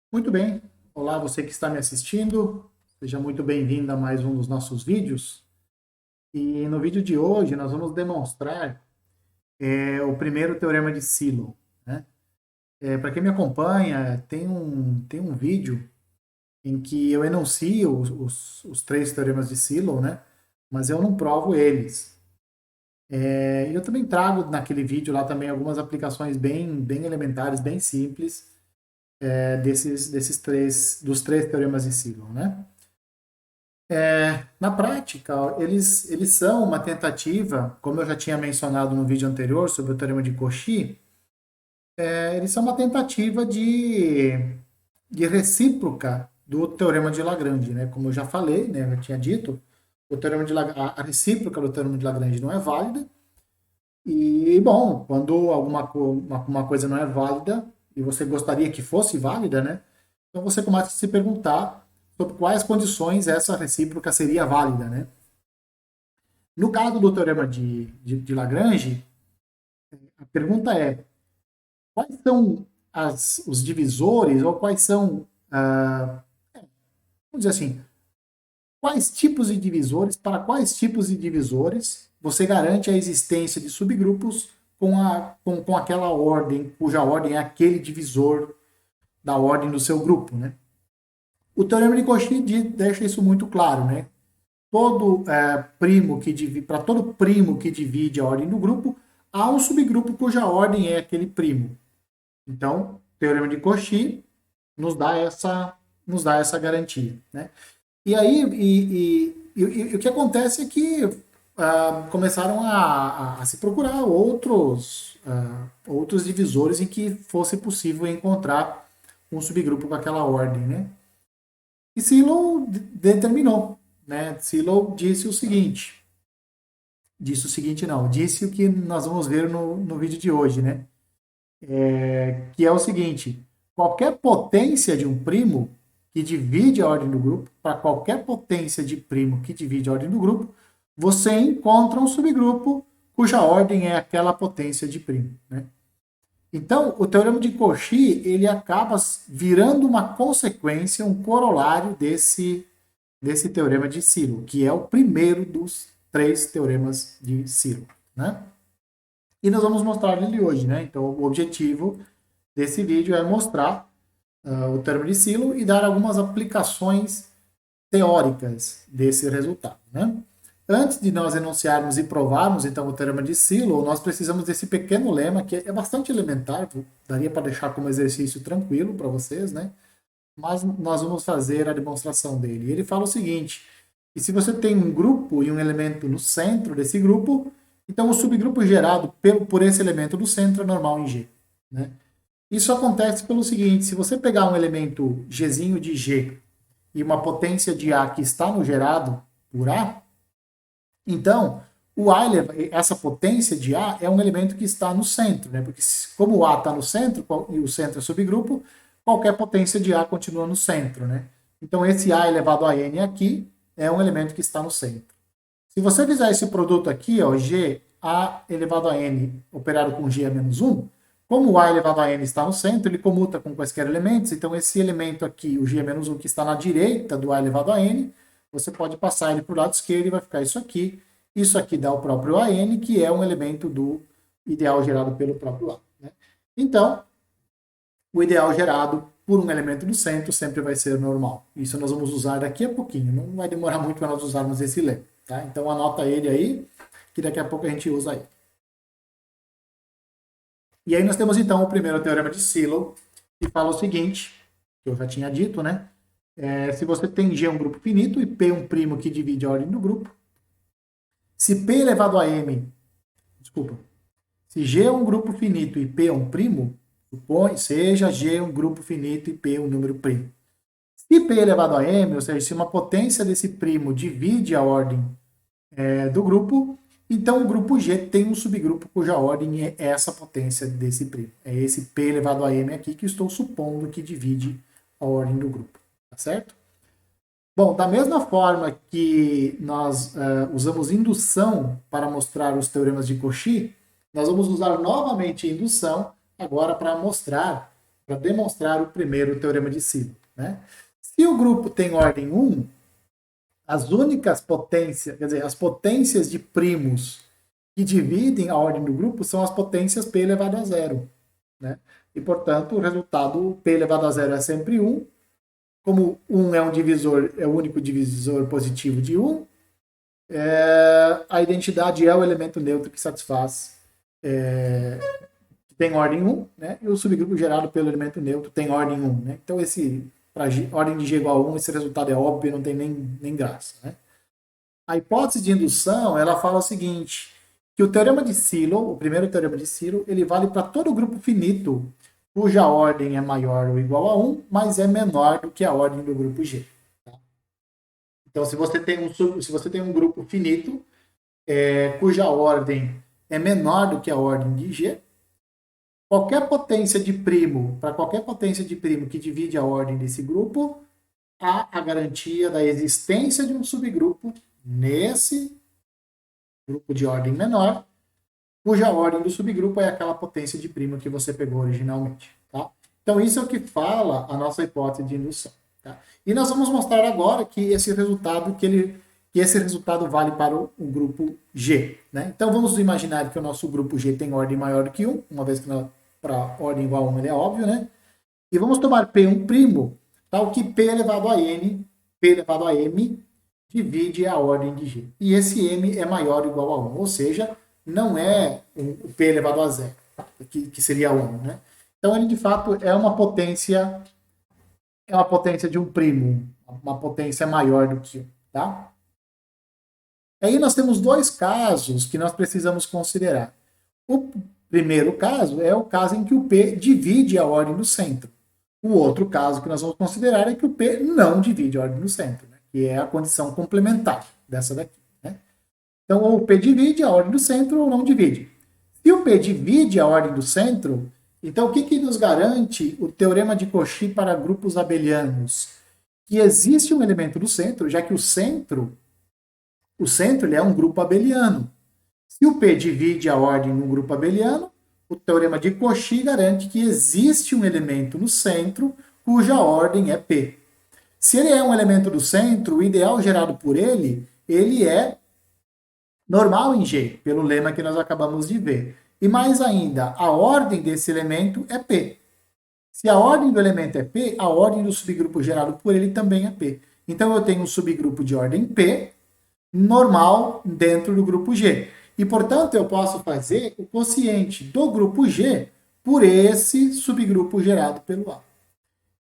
Muito bem. Olá, você que está me assistindo. Seja muito bem-vindo a mais um dos nossos vídeos. E no vídeo de hoje nós vamos demonstrar o primeiro teorema de Silo, né? Para quem me acompanha, tem um vídeo em que eu enuncio os três teoremas de Silo, né? Mas eu não provo eles. E eu também trago naquele vídeo lá também algumas aplicações bem elementares, bem simples, dos três teoremas de Silo, né? Na prática, ó, eles são uma tentativa, como eu já tinha mencionado no vídeo anterior sobre o teorema de Cauchy, eles são uma tentativa de recíproca do teorema de Lagrange, né? Como eu já falei, né, eu já tinha dito, o teorema de a recíproca do teorema de Lagrange não é válida. E, bom, quando uma coisa não é válida e você gostaria que fosse válida, né? Então você começa a se perguntar sobre quais condições essa recíproca seria válida, né? No caso do teorema de Lagrange, a pergunta é: quais são os divisores, ou quais são, vamos dizer assim, quais tipos de divisores, para quais tipos de divisores você garante a existência de subgrupos com aquela ordem, cuja ordem é aquele divisor da ordem do seu grupo, né? O teorema de Cauchy deixa isso muito claro, né? Para todo primo que divide a ordem do grupo, há um subgrupo cuja ordem é aquele primo. Então, o teorema de Cauchy nos dá essa garantia, né? E aí, o que acontece é que começaram a se procurar outros divisores em que fosse possível encontrar um subgrupo com aquela ordem, né? E Silo determinou, né? Silo disse o seguinte não, disse o que nós vamos ver no vídeo de hoje, né? Que é o seguinte: qualquer potência de um primo que divide a ordem do grupo, para qualquer potência de primo que divide a ordem do grupo, você encontra um subgrupo cuja ordem é aquela potência de primo, né? Então, o teorema de Cauchy, ele acaba virando uma consequência, um corolário desse teorema de Silo, que é o primeiro dos três teoremas de Silo, né? E nós vamos mostrar ele hoje, né? Então, o objetivo desse vídeo é mostrar o termo de Silo e dar algumas aplicações teóricas desse resultado, né? Antes de nós enunciarmos e provarmos, então, o teorema de Silo, nós precisamos desse pequeno lema, que é bastante elementar, daria para deixar como exercício tranquilo para vocês, né? Mas nós vamos fazer a demonstração dele. Ele fala o seguinte: que se você tem um grupo e um elemento no centro desse grupo, então o subgrupo gerado por esse elemento do centro é normal em G, né? Isso acontece pelo seguinte: se você pegar um elemento Gzinho de G e uma potência de A que está no gerado por A, então o A, essa potência de A é um elemento que está no centro, né? Porque como o A está no centro e o centro é subgrupo, qualquer potência de A continua no centro, né? Então esse A elevado a n aqui é um elemento que está no centro. Se você fizer esse produto aqui, ó, G A elevado a n operado com G a menos 1, como o A elevado a n está no centro, ele comuta com quaisquer elementos, então esse elemento aqui, o G a menos 1, que está na direita do A elevado a n, você pode passar ele para o lado esquerdo e vai ficar isso aqui. Isso aqui dá o próprio AN, que é um elemento do ideal gerado pelo próprio A, né? Então, o ideal gerado por um elemento do centro sempre vai ser normal. Isso nós vamos usar daqui a pouquinho, não vai demorar muito para nós usarmos esse lema, tá? Então anota ele aí, que daqui a pouco a gente usa ele. E aí nós temos então o primeiro teorema de Silo, que fala o seguinte, que eu já tinha dito, né? Se você tem G um grupo finito e P um primo que divide a ordem do grupo, se P elevado a M, desculpa, se G é um grupo finito e P é um primo, seja G um grupo finito e P um número primo. Se P elevado a M, ou seja, se uma potência desse primo divide a ordem do grupo, então o grupo G tem um subgrupo cuja ordem é essa potência desse primo. É esse P elevado a M aqui que estou supondo que divide a ordem do grupo. Tá certo? Bom, da mesma forma que nós usamos indução para mostrar os teoremas de Cauchy, nós vamos usar novamente indução agora para mostrar para demonstrar o primeiro teorema de Silo, né? Se o grupo tem ordem 1, as únicas potências, quer dizer, as potências de primos que dividem a ordem do grupo são as potências p elevado a zero, né? E, portanto, o resultado p elevado a zero é sempre 1. Como 1 é um divisor, é o único divisor positivo de 1, a identidade é o elemento neutro que satisfaz, que tem ordem 1, né? E o subgrupo gerado pelo elemento neutro tem ordem 1, né? Então, para ordem de G igual a 1, esse resultado é óbvio, não tem nem graça, né? A hipótese de indução, ela fala o seguinte, que o teorema de Silo, o primeiro teorema de Silo, ele vale para todo grupo finito cuja ordem é maior ou igual a 1, mas é menor do que a ordem do grupo G. Tá? Então, se você tem um grupo finito, cuja ordem é menor do que a ordem de G, qualquer potência de primo, para qualquer potência de primo que divide a ordem desse grupo, há a garantia da existência de um subgrupo nesse grupo de ordem menor, cuja ordem do subgrupo é aquela potência de primo que você pegou originalmente. Tá? Então, isso é o que fala a nossa hipótese de indução. Tá? E nós vamos mostrar agora que esse resultado vale para o grupo G. Né? Então, vamos imaginar que o nosso grupo G tem ordem maior do que 1, uma vez que para ordem igual a 1 ele é óbvio, né? E vamos tomar P um primo, tal que P elevado a N, P elevado a M, divide a ordem de G. E esse M é maior ou igual a 1, ou seja, não é o P elevado a zero, que seria 1, né? Então, ele, de fato, é uma potência de um primo, uma potência maior do que 1, tá? Aí nós temos dois casos que nós precisamos considerar. O primeiro caso é o caso em que o P divide a ordem do centro. O outro caso que nós vamos considerar é que o P não divide a ordem do centro, né? Que é a condição complementar dessa daqui. Né? Então, ou o P divide a ordem do centro ou não divide. Se o P divide a ordem do centro, então o que nos garante o teorema de Cauchy para grupos abelianos? Que existe um elemento do centro, já que o centro ele é um grupo abeliano. Se o P divide a ordem num grupo abeliano, o teorema de Cauchy garante que existe um elemento no centro cuja ordem é P. Se ele é um elemento do centro, o ideal gerado por ele é normal em G, pelo lema que nós acabamos de ver. E mais ainda, a ordem desse elemento é P. Se a ordem do elemento é P, a ordem do subgrupo gerado por ele também é P. Então eu tenho um subgrupo de ordem P, normal dentro do grupo G. E, portanto, eu posso fazer o quociente do grupo G por esse subgrupo gerado pelo A.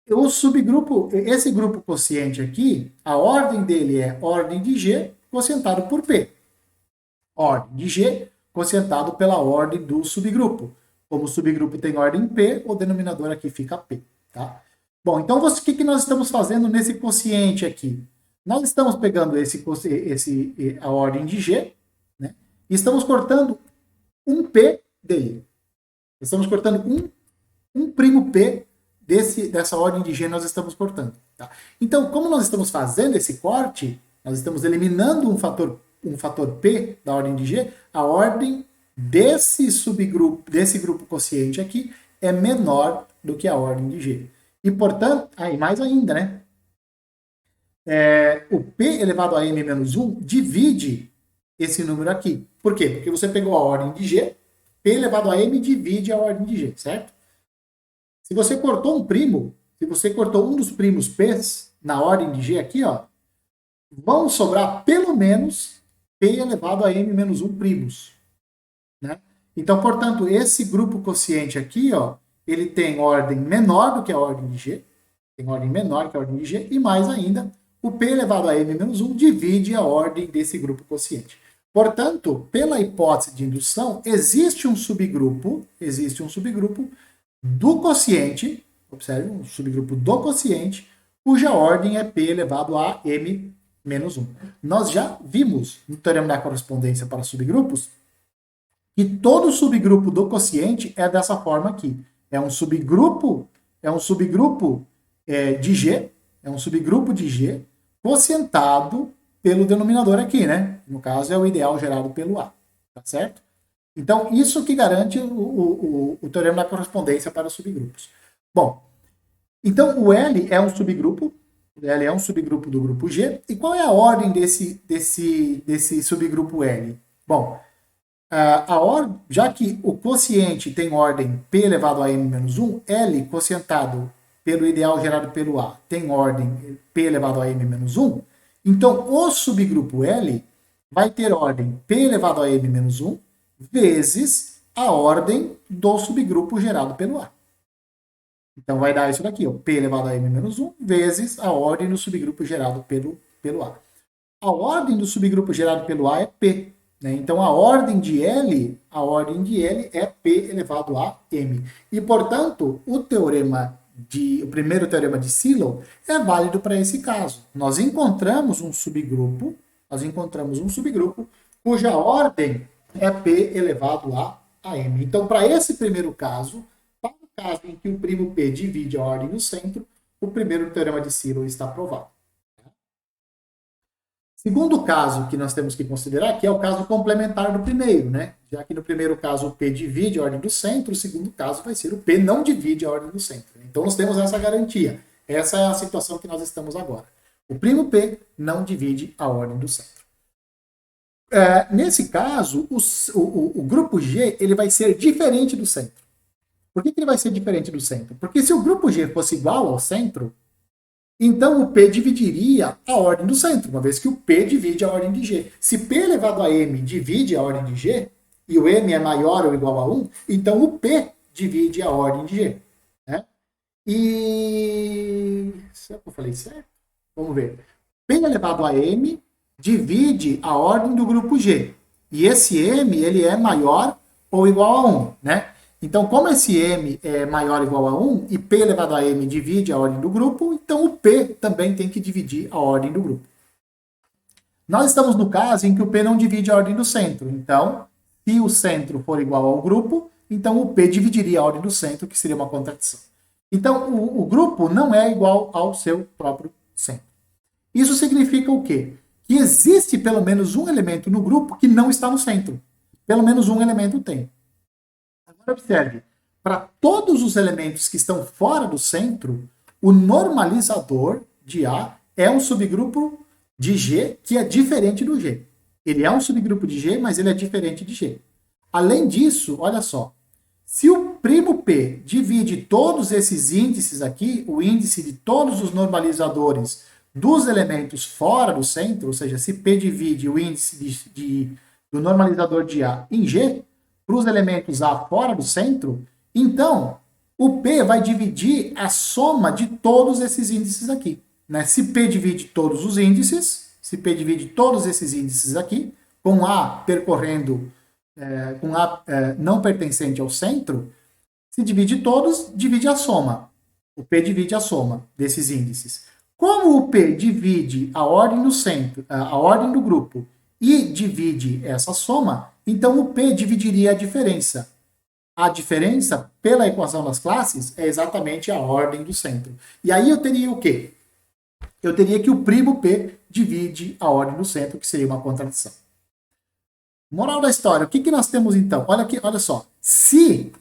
Esse grupo quociente aqui, a ordem dele é ordem de G quocientado por P. Ordem de G quocientado pela ordem do subgrupo. Como o subgrupo tem ordem P, o denominador aqui fica P. Tá? Bom, então o que nós estamos fazendo nesse quociente aqui? Nós estamos pegando a ordem de G, né, e estamos cortando um P dele. Estamos cortando um primo P dessa ordem de G, nós estamos cortando. Tá? Então, como nós estamos fazendo esse corte, nós estamos eliminando um fator P da ordem de G, a ordem desse grupo quociente aqui, é menor do que a ordem de G. E, portanto, aí mais ainda, né? O P elevado a M menos 1 divide esse número aqui. Por quê? Porque você pegou a ordem de G, P elevado a M divide a ordem de G, certo? Se você cortou um primo, se você cortou um dos primos P's na ordem de G aqui, ó, vão sobrar pelo menos P elevado a M menos 1 primos. Né? Então, portanto, esse grupo quociente aqui, ó, ele tem ordem menor do que a ordem de G, tem ordem menor que a ordem de G, e mais ainda, o P elevado a M menos 1 divide a ordem desse grupo quociente. Portanto, pela hipótese de indução, existe um subgrupo do quociente, observe, um subgrupo do quociente, cuja ordem é P elevado a M menos 1. Nós já vimos no teorema da correspondência para subgrupos que todo subgrupo do quociente é dessa forma aqui. É um subgrupo de G, quocientado pelo denominador aqui, né? No caso, é o ideal gerado pelo A, tá certo? Então, isso que garante o teorema da correspondência para os subgrupos. Bom, então o L é um subgrupo, o L é um subgrupo do grupo G, e qual é a ordem desse subgrupo L? Bom, já que o quociente tem ordem P elevado a m menos 1, L, quocientado pelo ideal gerado pelo A, tem ordem P elevado a m menos 1, então o subgrupo L vai ter ordem P elevado a m menos 1 vezes a ordem do subgrupo gerado pelo A. Então vai dar isso daqui, ó, P elevado a m menos 1 vezes a ordem do subgrupo gerado pelo A. A ordem do subgrupo gerado pelo A é P. Né? Então a ordem de L é P elevado a M. E, portanto, o primeiro teorema de Silo é válido para esse caso. Nós encontramos um subgrupo cuja ordem é P elevado a M. Então, para esse primeiro caso, para o caso em que o primo P divide a ordem no centro, o primeiro teorema de Silo está provado. Segundo caso que nós temos que considerar, que é o caso complementar do primeiro, né? Já que no primeiro caso o P divide a ordem do centro, o segundo caso vai ser o P não divide a ordem do centro. Então nós temos essa garantia. Essa é a situação que nós estamos agora. O primo P não divide a ordem do centro. Nesse caso, o grupo G ele vai ser diferente do centro. Por que ele vai ser diferente do centro? Porque se o grupo G fosse igual ao centro, então o P dividiria a ordem do centro, uma vez que o P divide a ordem de G. Se P elevado a M divide a ordem de G, e o M é maior ou igual a 1, então o P divide a ordem de G. Né? E... será que eu falei certo? Vamos ver. P elevado a M divide a ordem do grupo G. E esse M ele é maior ou igual a 1, né? Então, como esse M é maior ou igual a 1 e P elevado a M divide a ordem do grupo, então o P também tem que dividir a ordem do grupo. Nós estamos no caso em que o P não divide a ordem do centro. Então, se o centro for igual ao grupo, então o P dividiria a ordem do centro, que seria uma contradição. Então, o grupo não é igual ao seu próprio centro. Isso significa o quê? Que existe pelo menos um elemento no grupo que não está no centro. Pelo menos um elemento tem. Agora observe, para todos os elementos que estão fora do centro, o normalizador de A é um subgrupo de G que é diferente do G. Ele é um subgrupo de G, mas ele é diferente de G. Além disso, olha só, se o primo P divide todos esses índices aqui, o índice de todos os normalizadores dos elementos fora do centro, ou seja, se P divide o índice do normalizador de A em G, para os elementos A fora do centro, então o P vai dividir a soma de todos esses índices aqui. Né? Se P divide todos os índices, se P divide todos esses índices aqui, com A percorrendo, com A não pertencente ao centro, se divide todos, divide a soma. O P divide a soma desses índices. Como o P divide a ordem do centro, a ordem do grupo, e divide essa soma, então o P dividiria a diferença. A diferença, pela equação das classes, é exatamente a ordem do centro. E aí eu teria o quê? Eu teria que o primo P divide a ordem do centro, que seria uma contradição. Moral da história, o que nós temos então? Olha aqui, olha só. Se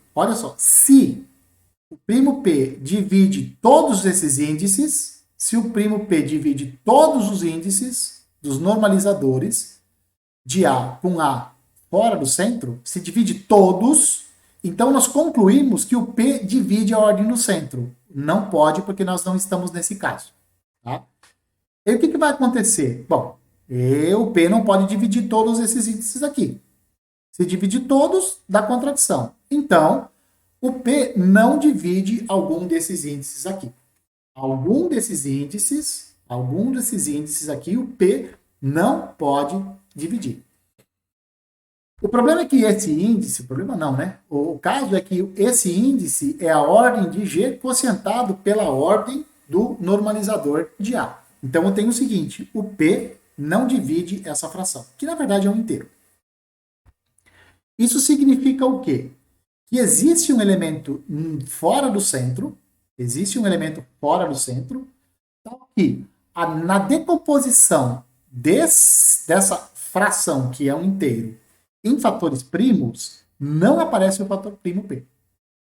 o primo P divide todos esses índices, se o primo P divide todos os índices dos normalizadores de A com A fora do centro, se divide todos, então nós concluímos que o P divide a ordem no centro. Não pode, porque nós não estamos nesse caso. Tá? E o que vai acontecer? Bom, o P não pode dividir todos esses índices aqui. Se dividir todos, dá contradição. Então, o P não divide algum desses índices aqui. Algum desses índices aqui, o P não pode dividir. O problema é que esse índice, problema não, né? O caso é que esse índice é a ordem de G quocientado pela ordem do normalizador de A. Então eu tenho o seguinte, o P não divide essa fração, que na verdade é um inteiro. Isso significa o quê? Que existe um elemento fora do centro, tal que na decomposição dessa fração, que é um inteiro, em fatores primos, não aparece o fator primo P.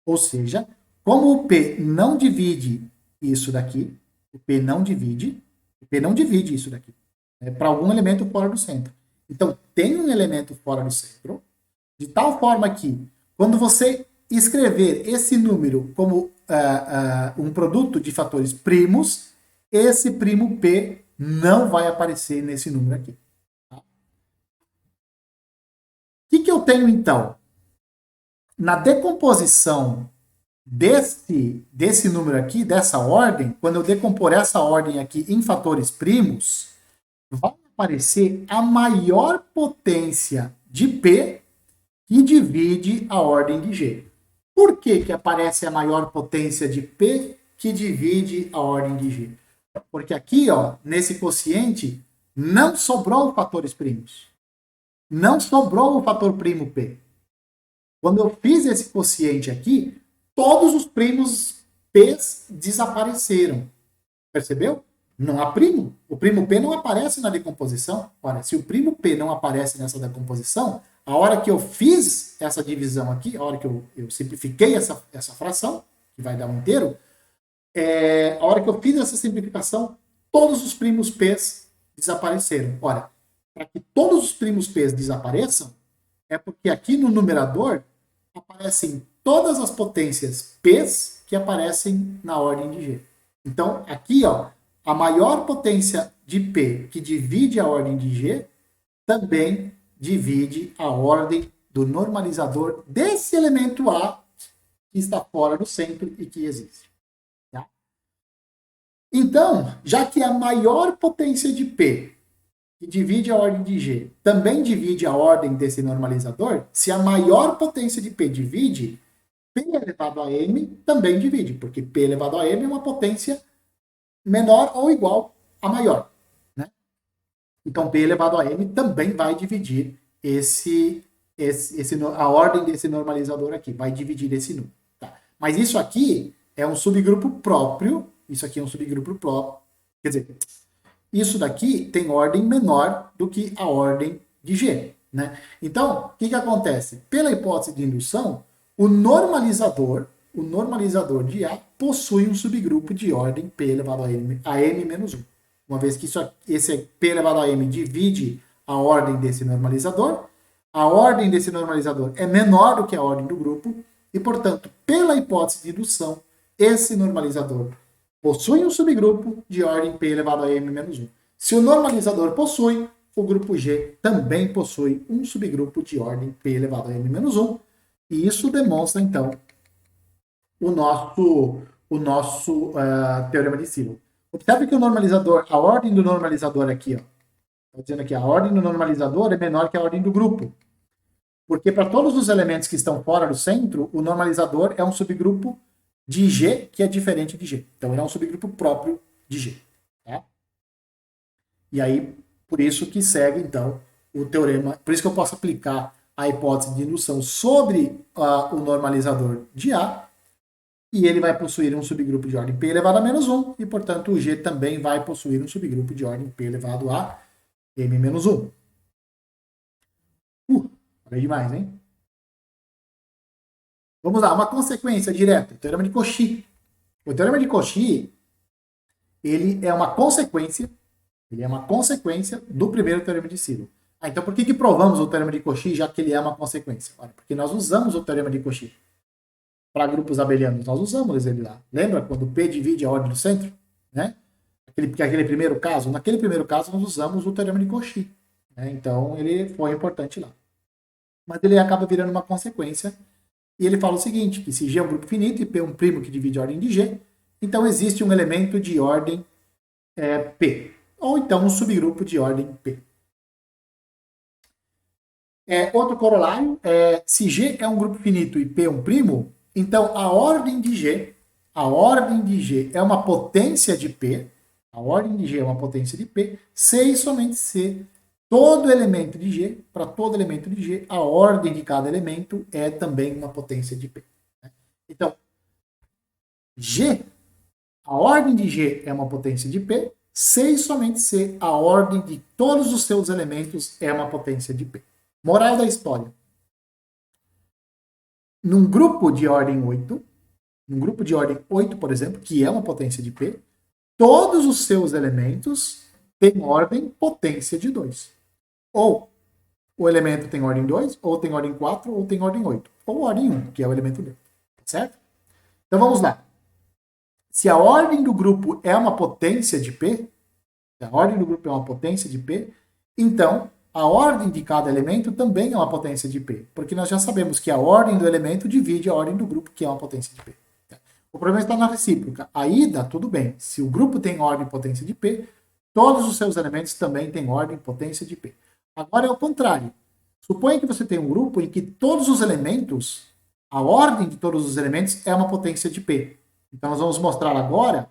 Ou seja, Como o P não divide isso daqui, o P não divide isso daqui, né, para algum elemento fora do centro. Então, tem um elemento fora do centro, de tal forma que, quando você escrever esse número como um produto de fatores primos, esse primo P não vai aparecer nesse número aqui. Tá? O que eu tenho, então? Na decomposição desse número aqui, dessa ordem, quando eu decompor essa ordem aqui em fatores primos, vai aparecer a maior potência de P que divide a ordem de G. Por que, que aparece a maior potência de P que divide a ordem de G? Porque aqui, ó, nesse quociente, não sobrou fatores primos. Não sobrou o fator primo P. Quando eu fiz esse quociente aqui, todos os primos P's desapareceram. Percebeu? Não há primo. O primo P não aparece na decomposição. Ora, se o primo P não aparece nessa decomposição, a hora que eu fiz essa divisão aqui, a hora que eu simplifiquei essa fração, que vai dar um inteiro, a hora que eu fiz essa simplificação, todos os primos P's desapareceram. Ora, para que todos os primos P's desapareçam, é porque aqui no numerador aparecem todas as potências P's que aparecem na ordem de G. Então, aqui, ó, a maior potência de P que divide a ordem de G também divide a ordem do normalizador desse elemento A que está fora do centro e que existe. Tá? Então, já que a maior potência de P que divide a ordem de G também divide a ordem desse normalizador, se a maior potência de P divide, P elevado a M também divide, porque P elevado a M é uma potência menor ou igual a maior. Né? Então, P elevado a M também vai dividir a ordem desse normalizador aqui, vai dividir esse número. Tá? Mas isso aqui é um subgrupo próprio, isso aqui é um subgrupo próprio, quer dizer, isso daqui tem ordem menor do que a ordem de G. Né? Então, o que acontece? Pela hipótese de indução, o normalizador de A possui um subgrupo de ordem P elevado a M menos 1. Uma vez que esse P elevado a M divide a ordem desse normalizador, a ordem desse normalizador é menor do que a ordem do grupo, e, portanto, pela hipótese de indução, esse normalizador possui um subgrupo de ordem P elevado a M menos 1. Se o normalizador possui, o grupo G também possui um subgrupo de ordem P elevado a M menos 1. E isso demonstra, então, o nosso teorema de Silo. Observe que o normalizador, a ordem do normalizador aqui, ó, estou dizendo aqui, a ordem do normalizador é menor que a ordem do grupo. Porque para todos os elementos que estão fora do centro, o normalizador é um subgrupo de G que é diferente de G. Então, ele é um subgrupo próprio de G. Tá? E aí, por isso que segue, então, o teorema. Por isso que eu posso aplicar a hipótese de indução sobre o normalizador de A, e ele vai possuir um subgrupo de ordem P elevado a menos 1, e, portanto, o G também vai possuir um subgrupo de ordem P elevado a M menos 1. Falei demais, hein? Vamos lá, uma consequência direta, o teorema de Cauchy. O teorema de Cauchy, ele é uma consequência do primeiro teorema de Silo. Então por que provamos o teorema de Cauchy, já que ele é uma consequência? Ora, porque nós usamos o teorema de Cauchy para grupos abelianos, nós usamos ele lá. Lembra quando P divide a ordem do centro? Né? Aquele primeiro caso, naquele primeiro caso nós usamos o teorema de Cauchy. Né? Então ele foi importante lá. Mas ele acaba virando uma consequência. E ele fala o seguinte, que se G é um grupo finito e P é um primo que divide a ordem de G, então existe um elemento de ordem P, ou então um subgrupo de ordem P. Outro corolário, se G é um grupo finito e P é um primo, então a ordem de G é uma potência de P, a ordem de G é uma potência de P, se e somente se todo elemento de G, para todo elemento de G, a ordem de cada elemento é também uma potência de P. Então, G, a ordem de G é uma potência de P, se e somente se a ordem de todos os seus elementos é uma potência de P. Moral da história. Num grupo de ordem 8, num grupo de ordem 8, por exemplo, que é uma potência de P, todos os seus elementos têm ordem potência de 2. Ou o elemento tem ordem 2, ou tem ordem 4, ou tem ordem 8. Ou ordem 1, que é o elemento D. Certo? Então vamos lá. Se a ordem do grupo é uma potência de P, se a ordem do grupo é uma potência de P, então a ordem de cada elemento também é uma potência de P, porque nós já sabemos que a ordem do elemento divide a ordem do grupo, que é uma potência de P. O problema está na recíproca. Aí dá tudo bem. Se o grupo tem ordem potência de P, todos os seus elementos também têm ordem potência de P. Agora é o contrário. Suponha que você tem um grupo em que todos os elementos, a ordem de todos os elementos é uma potência de P. Então nós vamos mostrar agora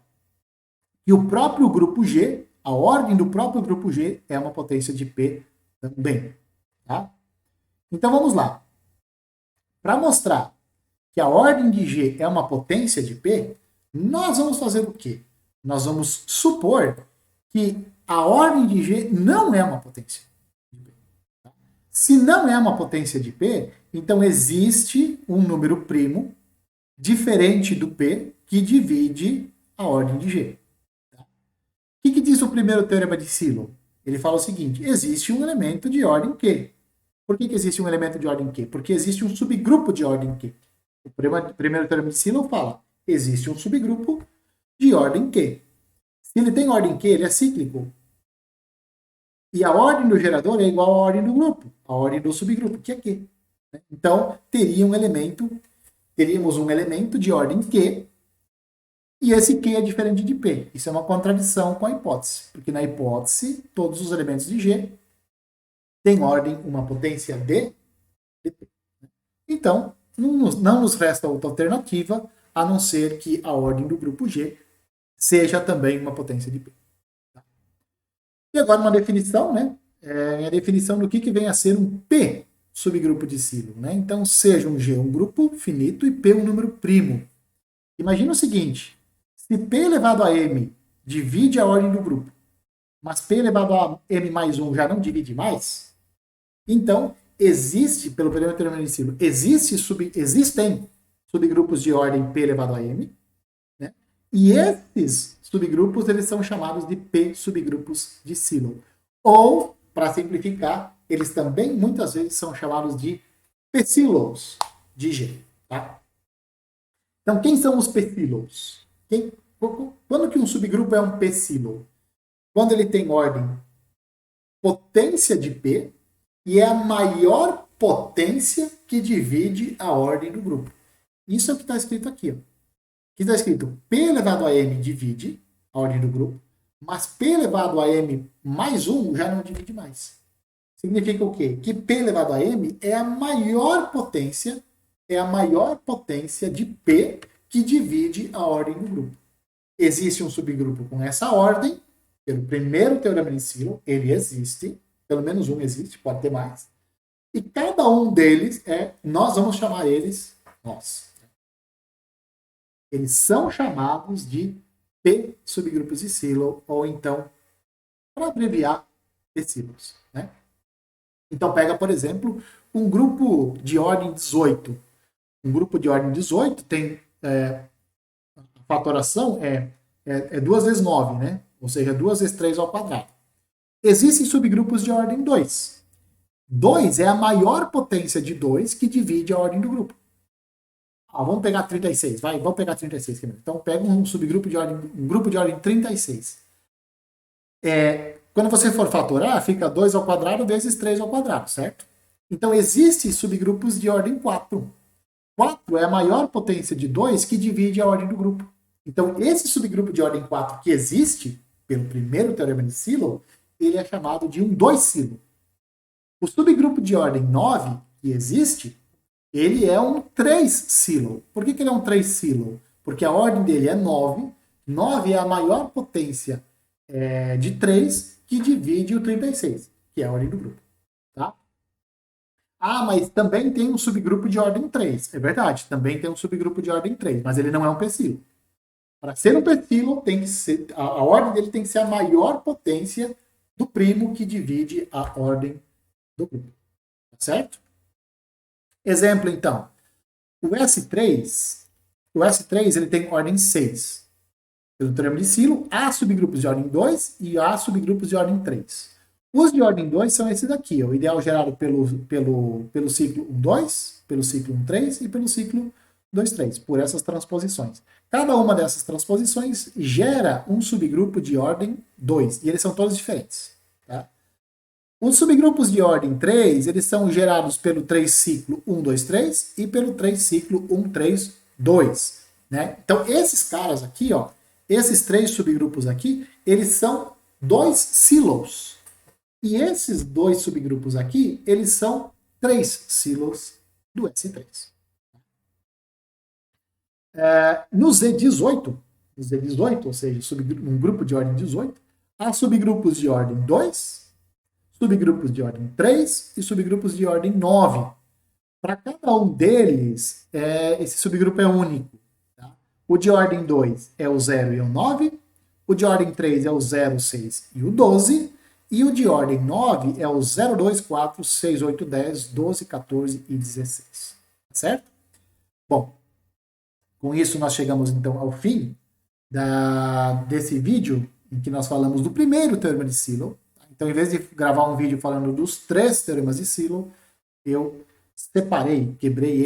que o próprio grupo G, a ordem do próprio grupo G é uma potência de P também. Tá? Então vamos lá. Para mostrar que a ordem de G é uma potência de P, nós vamos fazer o quê? Nós vamos supor que a ordem de G não é uma potência de P. Se não é uma potência de P, então existe um número primo diferente do P que divide a ordem de G. O que diz o primeiro teorema de Silo? Ele fala o seguinte: existe um elemento de ordem Q. Por que existe um elemento de ordem Q? Porque existe um subgrupo de ordem Q. O primeiro teorema de Silo fala: existe um subgrupo de ordem Q. Se ele tem ordem Q, ele é cíclico. E a ordem do gerador é igual à ordem do grupo, a ordem do subgrupo, que é Q. Então, teríamos um elemento de ordem Q, e esse Q é diferente de P. Isso é uma contradição com a hipótese, porque na hipótese, todos os elementos de G têm ordem, uma potência de P. Então, não nos resta outra alternativa a não ser que a ordem do grupo G seja também uma potência de P. E agora uma definição, né? A definição do que vem a ser um P subgrupo de Silo, né? Então, seja um G um grupo finito e P um número primo. Imagina o seguinte: se P elevado a M divide a ordem do grupo, mas P elevado a M mais 1 já não divide mais, então existe, pelo primeiro teorema de Silo, existem subgrupos de ordem P elevado a M, né? E esses subgrupos eles são chamados de P subgrupos de Silo. Ou, para simplificar, eles também muitas vezes são chamados de P-silos de G. Tá? Então, quem são os P-silos? Quando que um subgrupo é um P-silo? Quando ele tem ordem potência de P e é a maior potência que divide a ordem do grupo. Isso é o que está escrito aqui. Ó. Aqui está escrito P elevado a M divide a ordem do grupo, mas P elevado a M mais 1 já não divide mais. Significa o quê? Que P elevado a M é a maior potência de P que divide a ordem do grupo. Existe um subgrupo com essa ordem, pelo primeiro teorema de Silo, ele existe, pelo menos um existe, pode ter mais. E cada um deles nós vamos chamar eles, eles são chamados de P subgrupos de Silo, ou então, para abreviar, P-silos. Né? Então, pega, por exemplo, um grupo de ordem 18. Um grupo de ordem 18 tem a fatoração é 2 vezes 9, né? Ou seja, 2 vezes 3 ao quadrado. Existem subgrupos de ordem 2. 2 é a maior potência de 2 que divide a ordem do grupo. Vamos pegar 36, vamos pegar 36. Então, pega um grupo de ordem 36. Quando você for fatorar, fica 2 ao quadrado vezes 3 ao quadrado, certo? Então, existem subgrupos de ordem 4. 4 é a maior potência de 2 que divide a ordem do grupo. Então, esse subgrupo de ordem 4 que existe, pelo primeiro teorema de Silo, ele é chamado de um 2-silo. O subgrupo de ordem 9 que existe, ele é um 3-silo. Por que ele é um 3-silo? Porque a ordem dele é 9. 9 é a maior potência de 3 que divide o 36, que é a ordem do grupo. Tá? Mas também tem um subgrupo de ordem 3. É verdade, também tem um subgrupo de ordem 3, mas ele não é um P-silo. Para ser um P-silo, a ordem dele tem que ser a maior potência do primo que divide a ordem do grupo. Certo? Exemplo, então. O S3 o S3 ele tem ordem 6. Pelo teorema de Silo, há subgrupos de ordem 2 e há subgrupos de ordem 3. Os de ordem 2 são esses daqui, o ideal gerado pelo ciclo 1,2, pelo ciclo 1,3 e pelo ciclo 2,3, por essas transposições. Cada uma dessas transposições gera um subgrupo de ordem 2, e eles são todos diferentes. Tá? Os subgrupos de ordem 3, eles são gerados pelo 3 ciclo 1, 2, 3 e pelo 3 ciclo 1, 3, 2. Né? Então, esses caras aqui, ó, esses 3 subgrupos aqui, eles são 2 silos. E esses 2 subgrupos aqui, eles são 3 silos do S3. No Z18, ou seja, um grupo de ordem 18, há subgrupos de ordem 2, subgrupos de ordem 3 e subgrupos de ordem 9. Para cada um deles, esse subgrupo é único. Tá? O de ordem 2 é o 0 e o 9, o de ordem 3 é o 0, 6 e o 12, e o de ordem 9 é o 0, 2, 4, 6, 8, 10, 12, 14 e 16. Certo? Bom, com isso nós chegamos então ao fim desse vídeo em que nós falamos do primeiro teorema de Silo. Então, em vez de gravar um vídeo falando dos 3 teoremas de Silo, eu separei, quebrei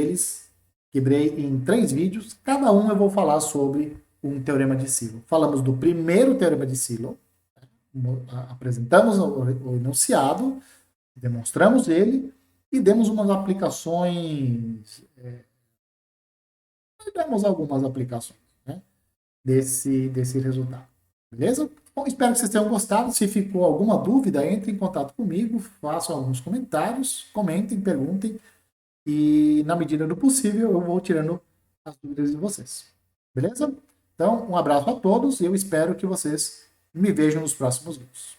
em 3 vídeos. Cada um eu vou falar sobre um teorema de Silo. Falamos do primeiro teorema de Silo, apresentamos o enunciado, demonstramos ele e demos umas aplicações, demos algumas aplicações, né, desse resultado. Beleza? Bom, espero que vocês tenham gostado. Se ficou alguma dúvida, entre em contato comigo, façam alguns comentários, comentem, perguntem e, na medida do possível, eu vou tirando as dúvidas de vocês. Beleza? Então, um abraço a todos e eu espero que vocês me vejam nos próximos vídeos.